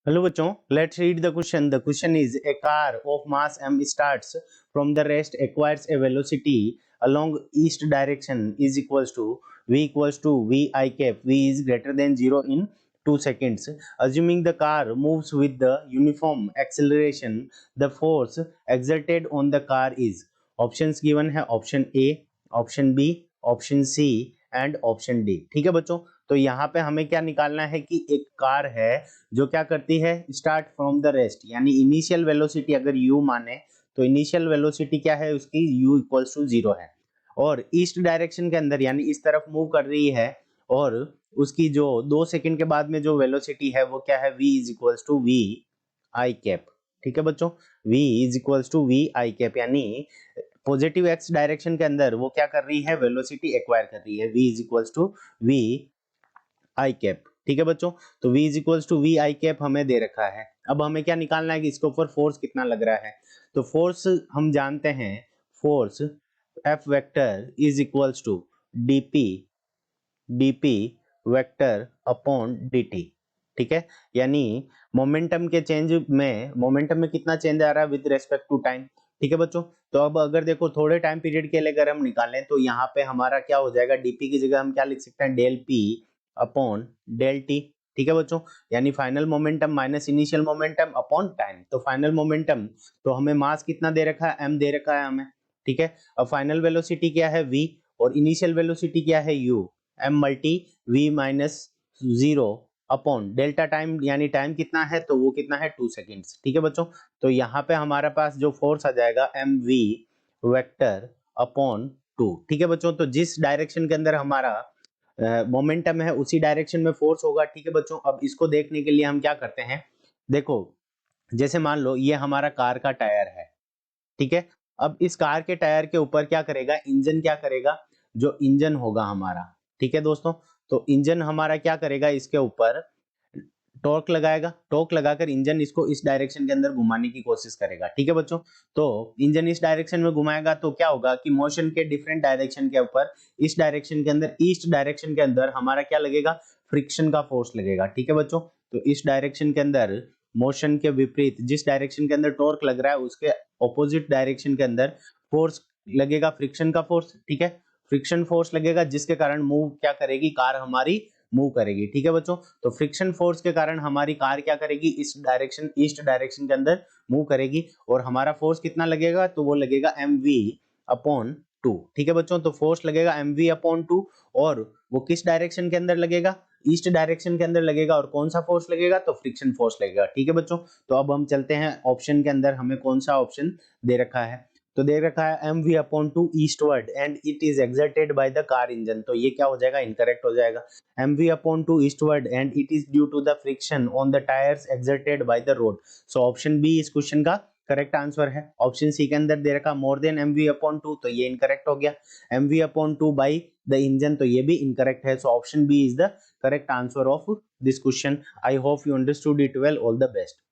Hello बच्चों, let's read the question. The question is a car of mass m starts from the rest, acquires a velocity along east direction is equals to v I cap. V is greater than 0 in 2 seconds. Assuming the car moves with the uniform acceleration, the force exerted on the car is. Options given है option A, option B, option C and option D. ठीक है बच्चों, तो यहाँ पे हमें क्या निकालना है कि एक कार है जो क्या करती है, स्टार्ट फ्रॉम द रेस्ट, यानी इनिशियल वेलोसिटी अगर u माने तो इनिशियल वेलोसिटी क्या है उसकी, u इक्वल्स टू 0 है, और ईस्ट डायरेक्शन के अंदर यानी इस तरफ मूव कर रही है, और उसकी जो 2 सेकंड के बाद में जो वेलोसिटी है वो क्या है, v is equals to v I cap. ठीक है बच्चों, v is equals to v I cap, यानी पॉजिटिव एक्स डायरेक्शन के अंदर वो क्या कर रही है, वेलोसिटी एक्वायर कर रही है. v is equals to v I cap. ठीक है बच्चों, तो v is equals to v I cap हमें दे रखा है. अब हमें क्या निकालना है कि इसके ऊपर फोर्स कितना लग रहा है. तो फोर्स हम जानते हैं, force F vector is equals to dp vector upon dt. ठीक है, यानी मोमेंटम के चेंज में, मोमेंटम में कितना चेंज आ रहा है विद रेस्पेक्ट टू टाइम. ठीक है बच्चों, तो अब अगर देखो थोड़े टाइम पीरियड के लिए अगर हम निकालें तो यहाँ पे हमारा क्या हो जाएगा, dp की जगह हम क्या लिख सकते हैं, del p upon del t. ठीक है बच्चों, यानी final momentum minus initial momentum upon time. तो फाइनल मोमेंटम, तो हमें मास कितना दे रखा है, m दे रखा है हमें. ठीक है, अब फाइनल वेलोसिटी क्या है, v, और इनिशियल वेलोसिटी क्या है, u, m multi v minus 0 upon delta time, यानी टाइम कितना है, तो वो कितना है 2 सेकेंड्स. ठीक है बच्चों, तो यहाँ पे हमारे पास जो फोर्स आ जाएगा mv वेक्टर अपॉन 2. ठीक है बच्चों, तो जिस डायरेक्शन के अंदर हमारा मोमेंटम है उसी डायरेक्शन में फोर्स होगा. ठीक है बच्चों, अब इसको देखने के लिए हम क्या करते हैं, देखो जैसे मान लो ये हमारा कार का टायर है. ठीक है, अब इस कार के टायर के ऊपर क्या करेगा, इंजन क्या करेगा, जो इंजन होगा हमारा. ठीक है दोस्तों, तो इंजन हमारा क्या करेगा, इसके ऊपर टॉर्क लगाएगा. टॉर्क लगाकर इंजन इसको इस डायरेक्शन के अंदर घुमाने की कोशिश करेगा. ठीक है बच्चों, तो इंजन इस डायरेक्शन में घुमाएगा तो क्या होगा कि मोशन के डिफरेंट डायरेक्शन के ऊपर, इस डायरेक्शन के अंदर, ईस्ट डायरेक्शन के अंदर हमारा क्या लगेगा, फ्रिक्शन का फोर्स लगेगा. ठीक है बच्चों, तो इस डायरेक्शन के अंदर मोशन के विपरीत, जिस डायरेक्शन के अंदर टॉर्क लग रहा है उसके ऑपोजिट डायरेक्शन के अंदर फोर्स लगेगा, फ्रिक्शन का फोर्स. ठीक है, फ्रिक्शन फोर्स लगेगा जिसके कारण मूव क्या करेगी, कार हमारी मूव करेगी. ठीक है बच्चों, तो फ्रिक्शन फोर्स के कारण हमारी कार क्या करेगी, इस डायरेक्शन, ईस्ट डायरेक्शन के अंदर मूव करेगी, और हमारा फोर्स कितना लगेगा, तो वो लगेगा mv अपॉन 2. ठीक है बच्चों, तो फोर्स लगेगा mv अपॉन 2, और वो किस डायरेक्शन के अंदर लगेगा, ईस्ट डायरेक्शन के अंदर लगेगा, और कौन सा फोर्स लगेगा, तो फ्रिक्शन फोर्स लगेगा. ठीक है बच्चों, तो अब हम चलते हैं ऑप्शन के अंदर, हमें कौन सा ऑप्शन दे रखा है, तो दे रखा है mv upon 2 eastward and it is exerted by the car engine. तो ये क्या हो जाएगा, इनकरेक्ट हो जाएगा. mv upon 2 eastward and it is due to the friction on the tires exerted by the road. So option B इस question का correct answer है. ऑप्शन सी के अंदर दे रखा मोर देन mv upon 2, तो ये इनकरेक्ट हो गया. mv upon 2 by the engine, तो ये भी इनकरेक्ट है. So option B is the correct answer of this question. I hope you understood it well. All the best.